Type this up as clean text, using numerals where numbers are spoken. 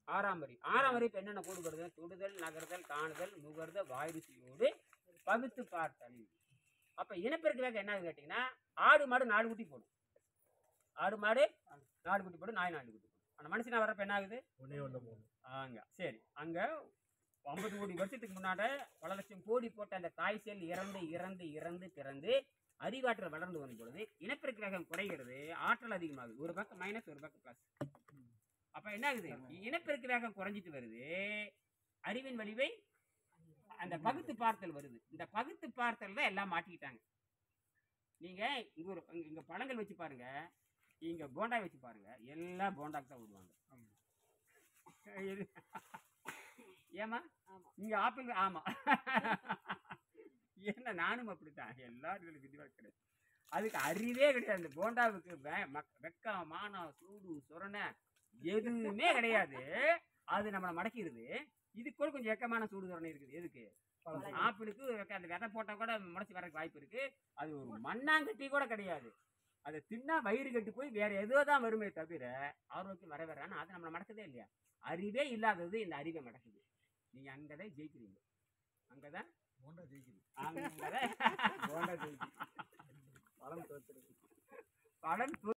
ஆறாம் அறிவு இப்ப என்னென்ன கூடுபடுது? தொடுதல், நகர்தல், காணுதல், நுகர்த, வாய்ருசியோடு பகுத்து பார்த்தல். அப்ப இனப்பெருக்க வேகம் என்ன ஆகுது கேட்டீங்கன்னா, ஆடு மாடு 4 குட்டி போடும். ஆடு மாடு 4 குட்டி போடும், நாய் 4 குட்டி போடும். ஆனா மனுஷனா வர்றப்ப என்ன ஆகுது? அங்க சரி, அங்க 50 கோடி வருஷத்துக்கு முன்னாட பல லட்சம் கோடி போட்ட அந்த தாய் செல் இறந்து இறந்து இறந்து பிறந்து அறிவாற்றல் வளர்ந்து வரும் பொழுது இனப்பெருக்க வேகம் குறைகிறது, ஆற்றல் அதிகமாகுது. ஒரு பக்கம் மைனஸ், ஒரு பக்கம் பிளஸ். அப்ப என்ன ஆகுது? இனப்பெருக்க வேகம் குறைஞ்சிட்டு வருது, அறிவின் வலிவை அந்த பகுத்து பார்த்தல் வருது. இந்த பகுத்து பார்த்தல் தான் எல்லாம் மாட்டிக்கிட்டாங்க. நீங்க இங்க பழங்கள் வச்சு பாருங்க, இங்க போண்டா வச்சு பாருங்க, எல்லாம் போண்டாக்கு தான் விடுவாங்க. ஏமா இங்க ஆப்பிள்? ஆமா, என்ன நானும் அப்படித்தான். எல்லாரும் கிடையாது. அதுக்கு அறிவே கிடையாது. அந்த போண்டாவுக்கு வெக்கம், மானம், சூடு, சொரணை எதுவுமே கிடையாது. அது நம்மளை மடக்கிடுது. இது கூட கொஞ்சம் வெக்கமான சூடு சொரணை இருக்குது. எதுக்கு? ஆப்பிளுக்கு அந்த விதை போட்டா கூட முளைச்சி வரக்கு வாய்ப்பு இருக்கு. அது ஒரு மண்ணாங்கட்டி கூட கிடையாது. அதை தின்னா வயிறு கட்டு போய் வேற ஏதோ தான் வருமே தவிர ஆரோக்கியம் வரவேறான்னு அது நம்மளை மடக்குதே இல்லையா? அறிவே இல்லாதது இந்த அறிவை மடக்குது. நீங்க அங்கதான் ஜெயிக்கிறீங்க. அங்கதான் அங்கதான் பலம்